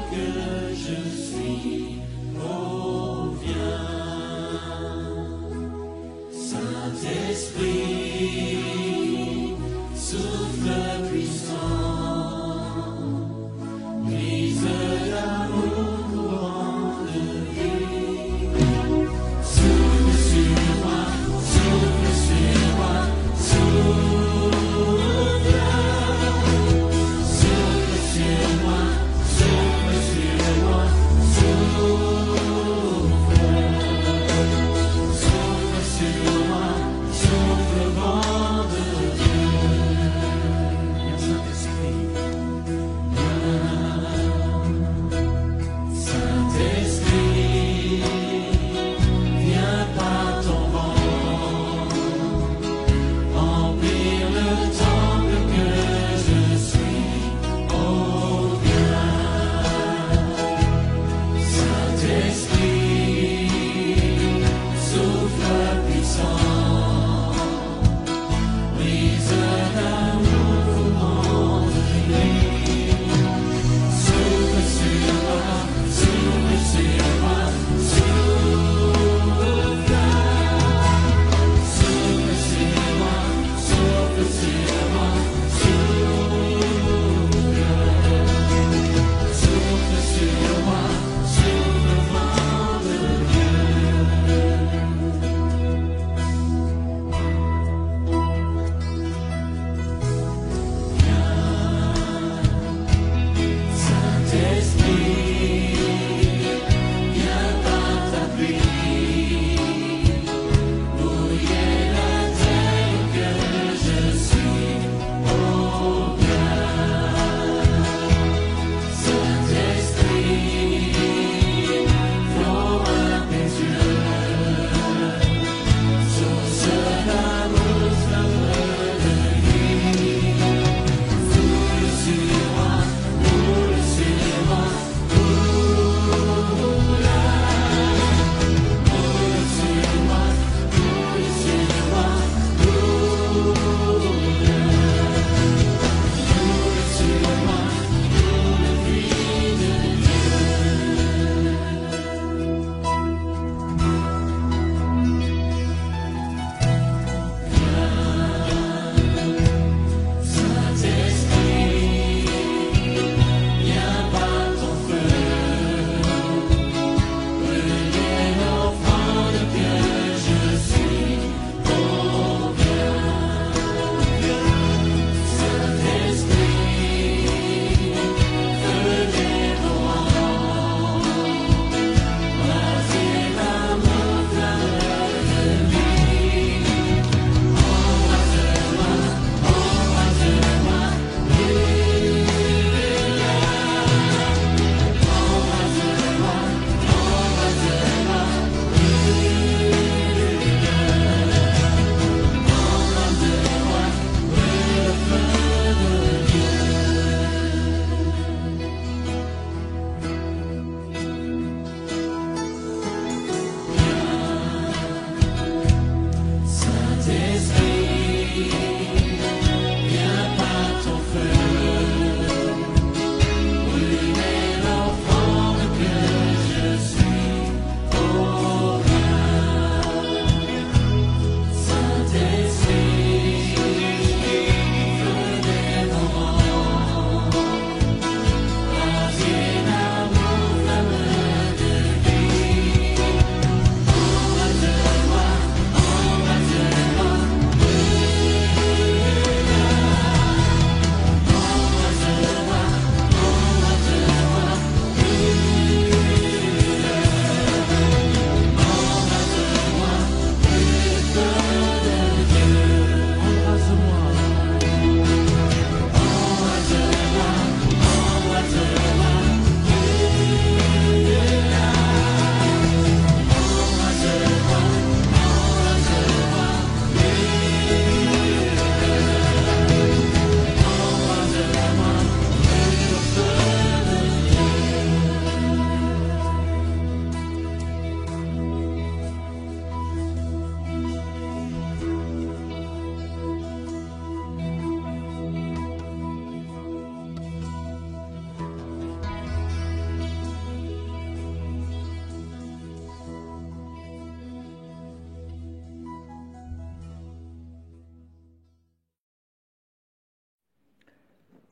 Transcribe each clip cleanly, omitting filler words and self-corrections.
que je suis, oh viens. Saint-Esprit, souffle puissant, brise l'amour courant de vie. Souffle sur moi, souffle sur moi, souffle. Souffle sur moi, souffle sur moi, souffle. Souffle sur moi, souffle vent de Dieu. Viens Saint-Esprit.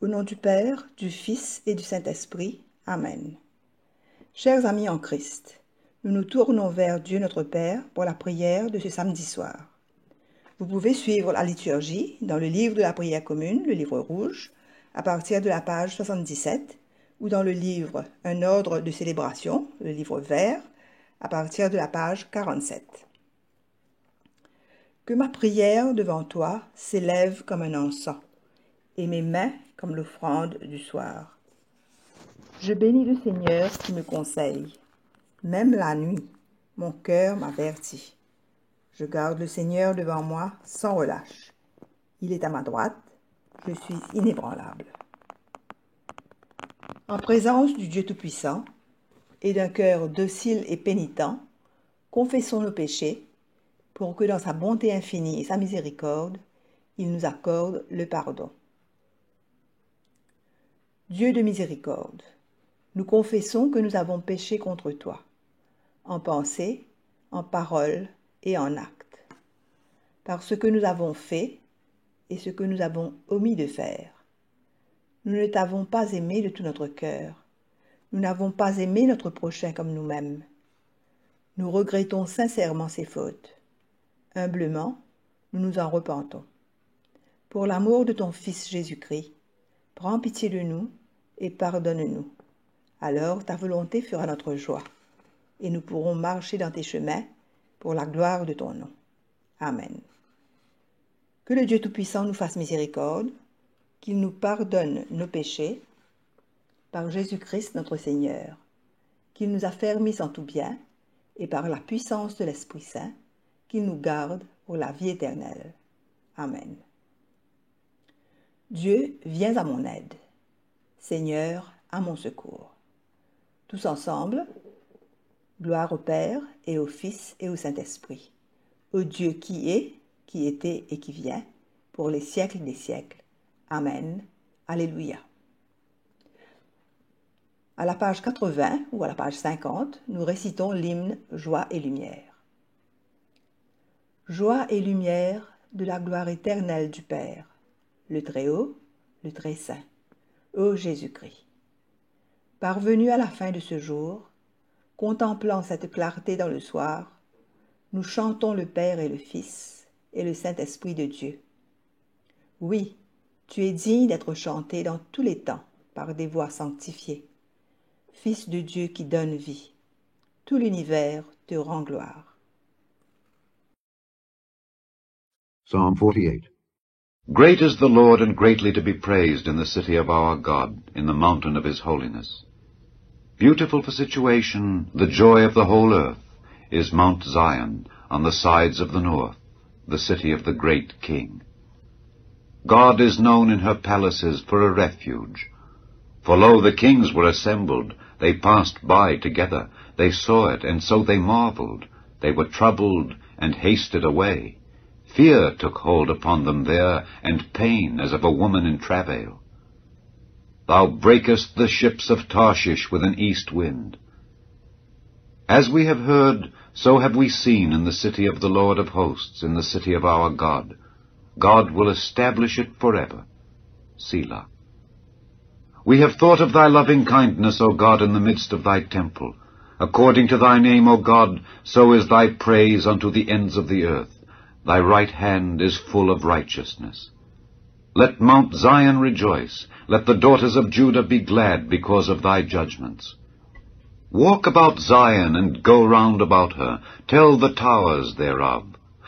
Au nom du Père, du Fils et du Saint-Esprit. Amen. Chers amis en Christ, nous nous tournons vers Dieu notre Père pour la prière de ce samedi soir. Vous pouvez suivre la liturgie dans le livre de la prière commune, le livre rouge, à partir de la page 77, ou dans le livre Un ordre de célébration, le livre vert, à partir de la page 47. Que ma prière devant toi s'élève comme un encens, et mes mains comme l'offrande du soir. Je bénis le Seigneur qui me conseille. Même la nuit, mon cœur m'avertit. Je garde le Seigneur devant moi sans relâche. Il est à ma droite, je suis inébranlable. En présence du Dieu Tout-Puissant et d'un cœur docile et pénitent, confessons nos péchés pour que dans sa bonté infinie et sa miséricorde, il nous accorde le pardon. Dieu de miséricorde, nous confessons que nous avons péché contre toi, en pensée, en parole et en acte, par ce que nous avons fait et ce que nous avons omis de faire. Nous ne t'avons pas aimé de tout notre cœur, nous n'avons pas aimé notre prochain comme nous-mêmes. Nous regrettons sincèrement ces fautes. Humblement, nous nous en repentons. Pour l'amour de ton Fils Jésus-Christ, prends pitié de nous et pardonne-nous. Alors ta volonté fera notre joie, et nous pourrons marcher dans tes chemins pour la gloire de ton nom. Amen. Que le Dieu Tout-Puissant nous fasse miséricorde, qu'il nous pardonne nos péchés, par Jésus-Christ notre Seigneur, qu'il nous affermisse en tout bien, et par la puissance de l'Esprit Saint, qu'il nous garde pour la vie éternelle. Amen. Dieu, viens à mon aide. Seigneur, à mon secours. Tous ensemble, gloire au Père et au Fils et au Saint-Esprit, au Dieu qui est, qui était et qui vient, pour les siècles des siècles. Amen. Alléluia. À la page 80 ou à la page 50, nous récitons l'hymne Joie et lumière. Joie et lumière de la gloire éternelle du Père, le Très-Haut, le Très-Saint, ô Jésus-Christ. Parvenus à la fin de ce jour, contemplant cette clarté dans le soir, nous chantons le Père et le Fils et le Saint-Esprit de Dieu. Oui, tu es digne d'être chanté dans tous les temps par des voix sanctifiées. Fils de Dieu qui donne vie, tout l'univers te rend gloire. Psalm 48. Great is the Lord, and greatly to be praised in the city of our God, in the mountain of his holiness. Beautiful for situation, the joy of the whole earth, is Mount Zion, on the sides of the north, the city of the great King. God is known in her palaces for a refuge. For lo, the kings were assembled, they passed by together, they saw it, and so they marveled, they were troubled, and hasted away. Fear took hold upon them there, and pain as of a woman in travail. Thou breakest the ships of Tarshish with an east wind. As we have heard, so have we seen in the city of the Lord of hosts, in the city of our God. God will establish it forever. Selah. We have thought of thy loving kindness, O God, in the midst of thy temple. According to thy name, O God, so is thy praise unto the ends of the earth. Thy right hand is full of righteousness. Let Mount Zion rejoice. Let the daughters of Judah be glad because of thy judgments. Walk about Zion, and go round about her. Tell the towers thereof.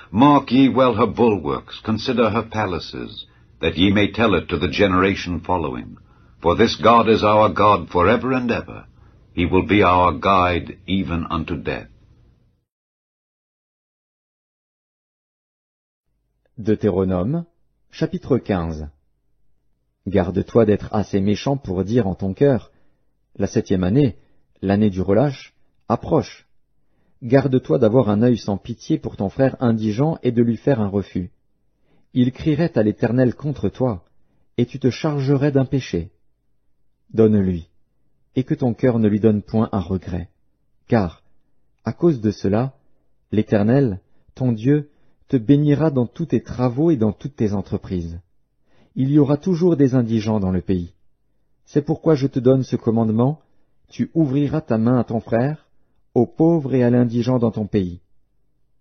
Mark ye well her bulwarks, consider her palaces, that ye may tell it to the generation following. For this God is our God forever and ever. He will be our guide even unto death. Deutéronome, chapitre 15. Garde-toi d'être assez méchant pour dire en ton cœur, la 7e année, l'année du relâche, approche. Garde-toi d'avoir un œil sans pitié pour ton frère indigent et de lui faire un refus. Il crierait à l'Éternel contre toi, et tu te chargerais d'un péché. Donne-lui, et que ton cœur ne lui donne point un regret, car, à cause de cela, l'Éternel, ton Dieu, te bénira dans tous tes travaux et dans toutes tes entreprises. il y aura toujours des indigents dans le pays. C'est pourquoi je te donne ce commandement, tu ouvriras ta main à ton frère, aux pauvres et à l'indigent dans ton pays.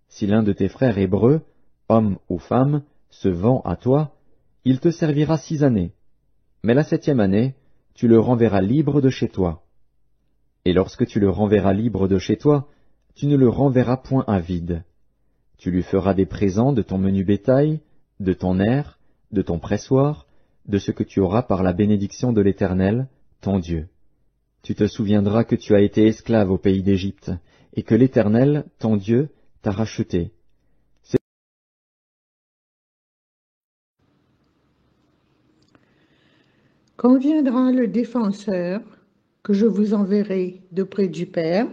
Si l'un de tes frères hébreux, homme ou femme, se vend à toi, il te servira 6 années, mais la 7e année, tu le renverras libre de chez toi. Et lorsque tu le renverras libre de chez toi, tu ne le renverras point à vide. Tu lui feras des présents de ton menu bétail, de ton aire, de ton pressoir, de ce que tu auras par la bénédiction de l'Éternel, ton Dieu. Tu te souviendras que tu as été esclave au pays d'Égypte, et que l'Éternel, ton Dieu, t'a racheté. Quand viendra le défenseur, que je vous enverrai d'auprès du Père,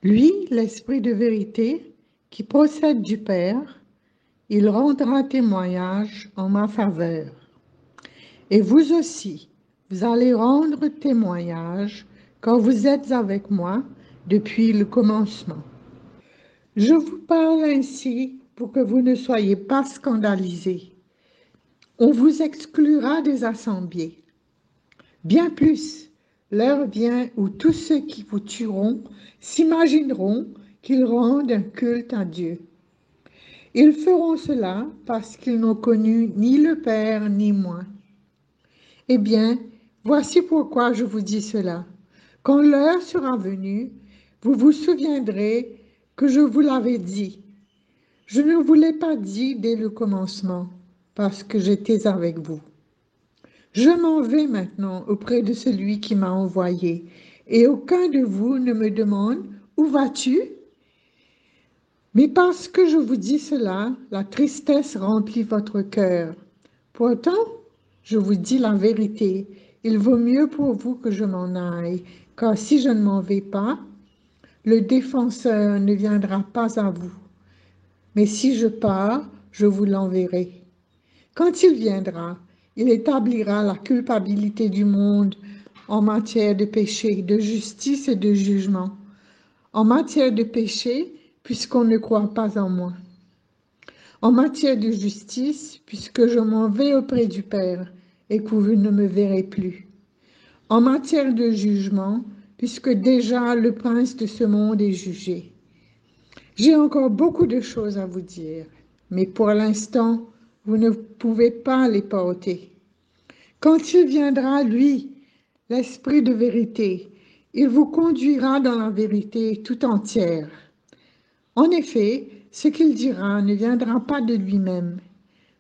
lui, l'Esprit de vérité, qui procède du Père, il rendra témoignage en ma faveur. Et vous aussi, vous allez rendre témoignage quand vous êtes avec moi depuis le commencement. Je vous parle ainsi pour que vous ne soyez pas scandalisés. On vous exclura des assemblées. Bien plus, l'heure vient où tous ceux qui vous tueront s'imagineront qu'ils rendent un culte à Dieu. Ils feront cela parce qu'ils n'ont connu ni le Père ni moi. Eh bien, voici pourquoi je vous dis cela. Quand l'heure sera venue, vous vous souviendrez que je vous l'avais dit. Je ne vous l'ai pas dit dès le commencement, parce que j'étais avec vous. Je m'en vais maintenant auprès de celui qui m'a envoyé, et aucun de vous ne me demande « Où vas-tu » Mais parce que je vous dis cela, la tristesse remplit votre cœur. Pourtant, je vous dis la vérité, il vaut mieux pour vous que je m'en aille, car si je ne m'en vais pas, le défenseur ne viendra pas à vous. Mais si je pars, je vous l'enverrai. Quand il viendra, il établira la culpabilité du monde en matière de péché, de justice et de jugement. En matière de péché, puisqu'on ne croit pas en moi. En matière de justice, puisque je m'en vais auprès du Père et que vous ne me verrez plus. En matière de jugement, puisque déjà le prince de ce monde est jugé. J'ai encore beaucoup de choses à vous dire, mais pour l'instant, vous ne pouvez pas les porter. Quand il viendra, lui, l'Esprit de vérité, il vous conduira dans la vérité tout entière. En effet, ce qu'il dira ne viendra pas de lui-même,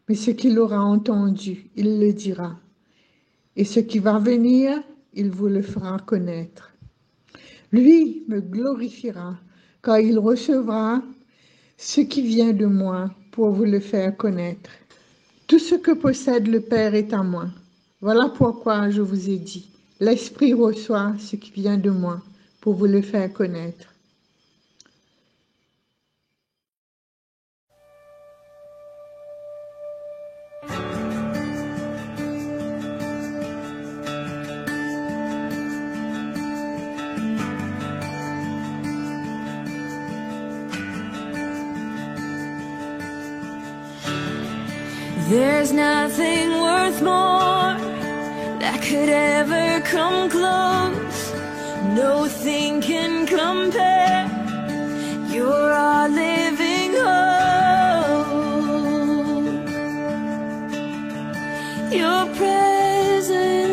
mais ce qu'il aura entendu, il le dira. Et ce qui va venir, il vous le fera connaître. Lui me glorifiera, car il recevra ce qui vient de moi pour vous le faire connaître. Tout ce que possède le Père est à moi. Voilà pourquoi je vous ai dit, l'Esprit reçoit ce qui vient de moi pour vous le faire connaître. There's nothing worth more that could ever come close. Nothing can compare. You're our living hope. Your presence,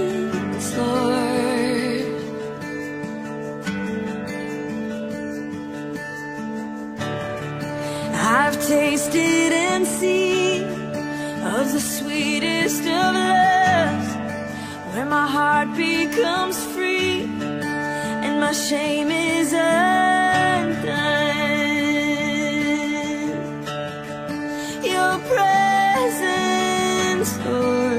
Lord. I've tasted and seen of the sweetest of loves, where my heart becomes free and my shame is undone. Your presence, Lord.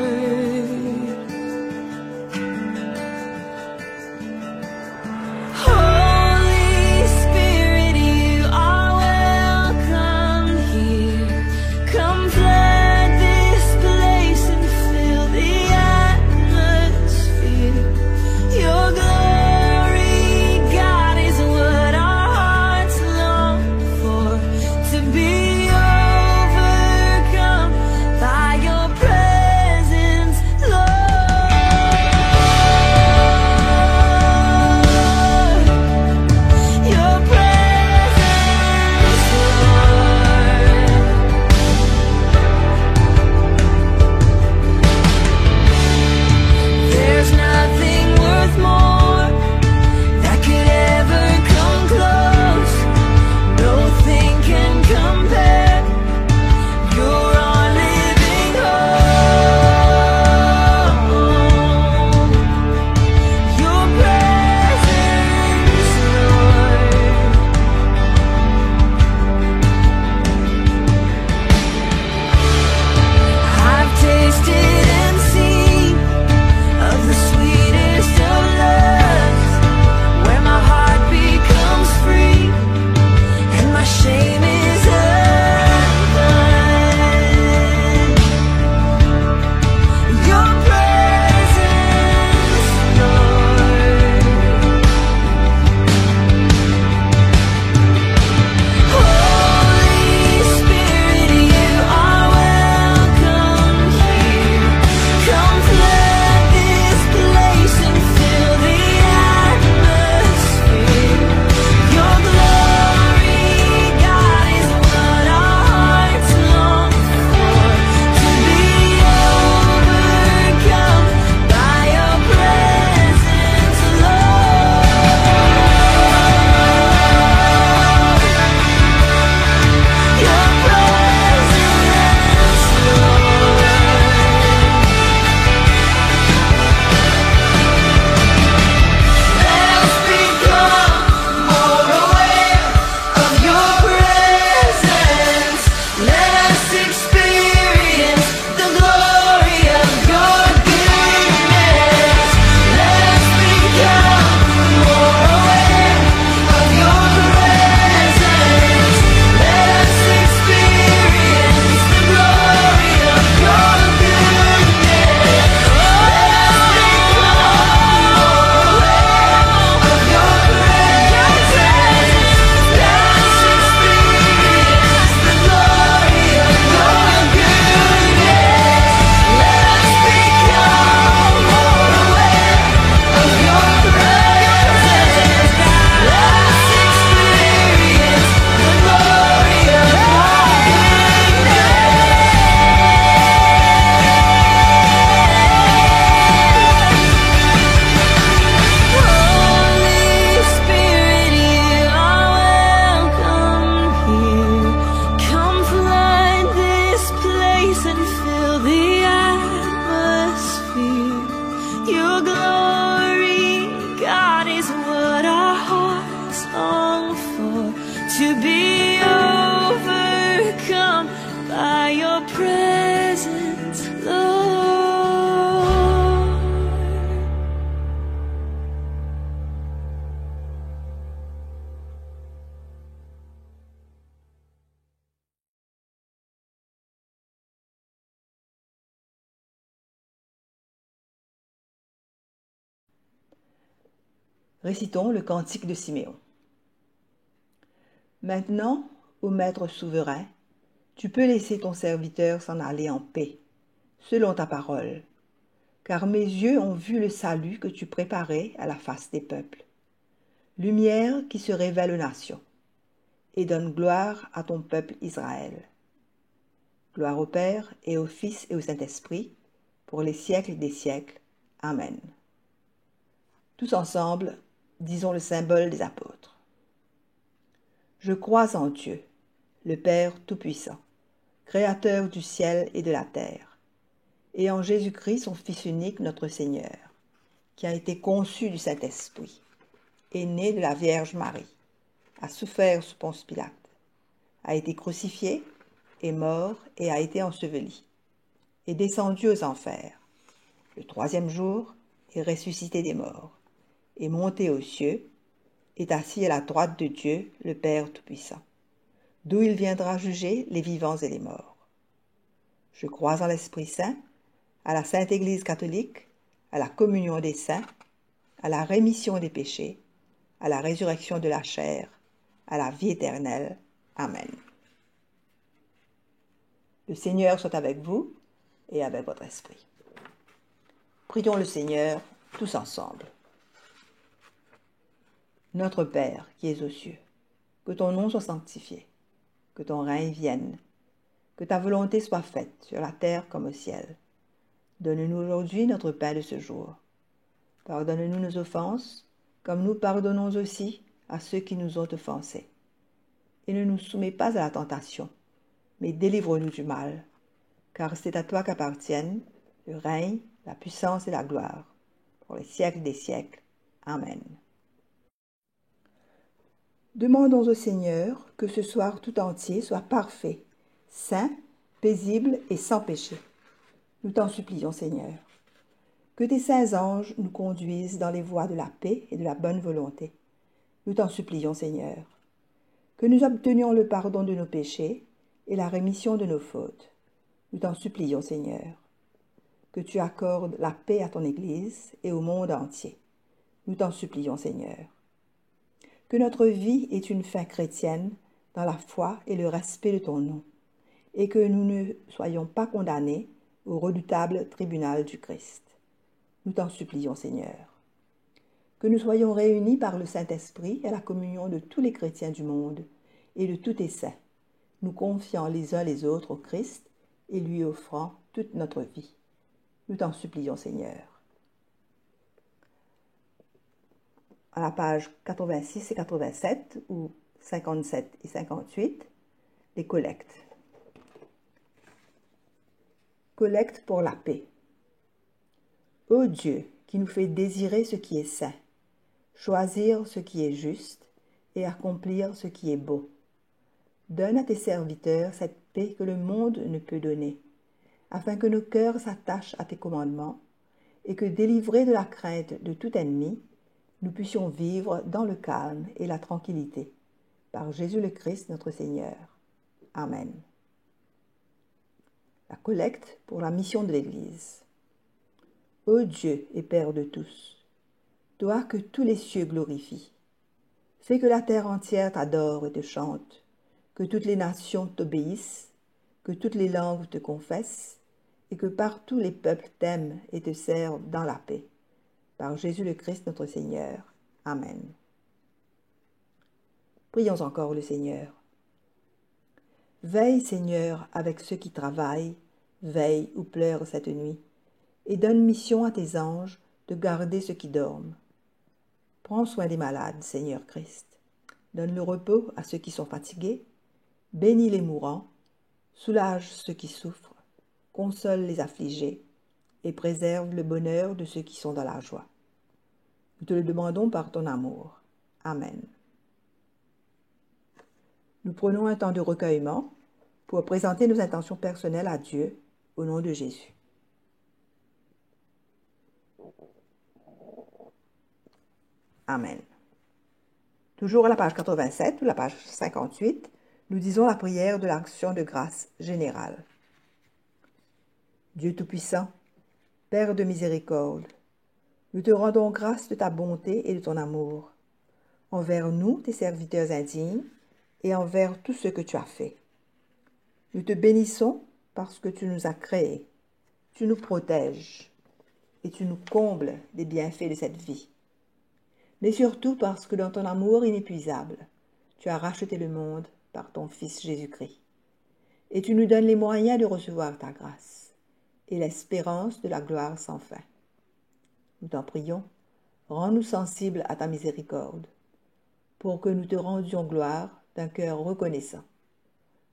Holy Spirit, you are welcome here. Come flood this place and fill the atmosphere. Your glory, God, is what Your glory, God, is what our hearts long for, to be overcome by your presence, Lord. Récitons le cantique de Siméon. Maintenant, ô Maître souverain, tu peux laisser ton serviteur s'en aller en paix, selon ta parole, car mes yeux ont vu le salut que tu préparais à la face des peuples, lumière qui se révèle aux nations, et donne gloire à ton peuple Israël. Gloire au Père et au Fils et au Saint-Esprit, pour les siècles des siècles. Amen. Tous ensemble, disons le symbole des apôtres. Je crois en Dieu, le Père Tout-Puissant, Créateur du ciel et de la terre, et en Jésus-Christ, son Fils unique, notre Seigneur, qui a été conçu du Saint-Esprit, est né de la Vierge Marie, a souffert sous Ponce Pilate, a été crucifié, est mort et a été enseveli, est descendu aux enfers. Le troisième jour, est ressuscité des morts, est monté aux cieux, est assis à la droite de Dieu, le Père Tout-Puissant, d'où il viendra juger les vivants et les morts. Je crois en l'Esprit Saint, à la Sainte Église catholique, à la communion des saints, à la rémission des péchés, à la résurrection de la chair, à la vie éternelle. Amen. Le Seigneur soit avec vous et avec votre esprit. Prions le Seigneur tous ensemble. Notre Père qui es aux cieux, que ton nom soit sanctifié, que ton règne vienne, que ta volonté soit faite sur la terre comme au ciel. Donne-nous aujourd'hui notre pain de ce jour. Pardonne-nous nos offenses, comme nous pardonnons aussi à ceux qui nous ont offensés. Et ne nous soumets pas à la tentation, mais délivre-nous du mal, car c'est à toi qu'appartiennent le règne, la puissance et la gloire, pour les siècles des siècles. Amen. Demandons au Seigneur que ce soir tout entier soit parfait, saint, paisible et sans péché. Nous t'en supplions, Seigneur. Que tes saints anges nous conduisent dans les voies de la paix et de la bonne volonté. Nous t'en supplions, Seigneur. Que nous obtenions le pardon de nos péchés et la rémission de nos fautes. Nous t'en supplions, Seigneur. Que tu accordes la paix à ton Église et au monde entier. Nous t'en supplions, Seigneur. Que notre vie ait une fin chrétienne dans la foi et le respect de ton nom, et que nous ne soyons pas condamnés au redoutable tribunal du Christ. Nous t'en supplions, Seigneur. Que nous soyons réunis par le Saint-Esprit à la communion de tous les chrétiens du monde et de tous tes saints, nous confiant les uns les autres au Christ et lui offrant toute notre vie. Nous t'en supplions, Seigneur. À la page 86 et 87, ou 57 et 58, les collectes. Collecte pour la paix. Ô Dieu, qui nous fait désirer ce qui est saint, choisir ce qui est juste et accomplir ce qui est beau, donne à tes serviteurs cette paix que le monde ne peut donner, afin que nos cœurs s'attachent à tes commandements et que, délivrés de la crainte de tout ennemi, nous puissions vivre dans le calme et la tranquillité. Par Jésus le Christ, notre Seigneur. Amen. La collecte pour la mission de l'Église. Ô Dieu et Père de tous, toi que tous les cieux glorifient, fais que la terre entière t'adore et te chante, que toutes les nations t'obéissent, que toutes les langues te confessent, et que partout les peuples t'aiment et te servent dans la paix. Par Jésus le Christ notre Seigneur. Amen. Prions encore le Seigneur. Veille, Seigneur, avec ceux qui travaillent, veille ou pleurent cette nuit, et donne mission à tes anges de garder ceux qui dorment. Prends soin des malades, Seigneur Christ. Donne le repos à ceux qui sont fatigués, bénis les mourants, soulage ceux qui souffrent, console les affligés, et préserve le bonheur de ceux qui sont dans la joie. Nous te le demandons par ton amour. Amen. Nous prenons un temps de recueillement pour présenter nos intentions personnelles à Dieu au nom de Jésus. Amen. Toujours à la page 87 ou la page 58, nous disons la prière de l'action de grâce générale. Dieu Tout-Puissant, Père de miséricorde, nous te rendons grâce de ta bonté et de ton amour, envers nous, tes serviteurs indignes, et envers tout ce que tu as fait. Nous te bénissons parce que tu nous as créés, tu nous protèges et tu nous combles des bienfaits de cette vie. Mais surtout parce que dans ton amour inépuisable, tu as racheté le monde par ton Fils Jésus-Christ. Et tu nous donnes les moyens de recevoir ta grâce et l'espérance de la gloire sans fin. Nous t'en prions, rends-nous sensibles à ta miséricorde, pour que nous te rendions gloire d'un cœur reconnaissant,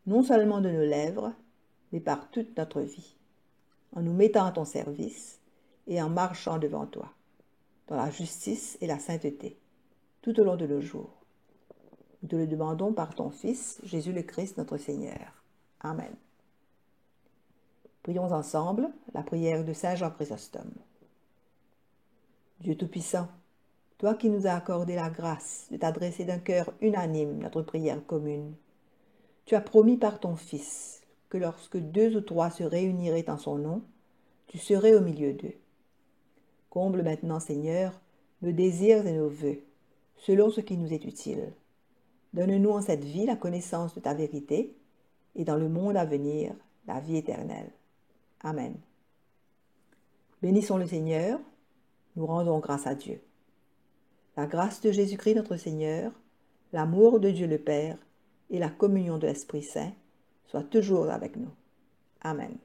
non seulement de nos lèvres, mais par toute notre vie, en nous mettant à ton service et en marchant devant toi, dans la justice et la sainteté, tout au long de nos jours. Nous te le demandons par ton Fils, Jésus le Christ, notre Seigneur. Amen. Prions ensemble la prière de Saint Jean Chrysostome. Dieu Tout-Puissant, toi qui nous as accordé la grâce de t'adresser d'un cœur unanime notre prière commune, tu as promis par ton Fils que lorsque 2 ou 3 se réuniraient en son nom, tu serais au milieu d'eux. Comble maintenant, Seigneur, nos désirs et nos vœux, selon ce qui nous est utile. Donne-nous en cette vie la connaissance de ta vérité et dans le monde à venir, la vie éternelle. Amen. Bénissons le Seigneur, nous rendons grâce à Dieu. La grâce de Jésus-Christ notre Seigneur, l'amour de Dieu le Père et la communion de l'Esprit Saint soient toujours avec nous. Amen.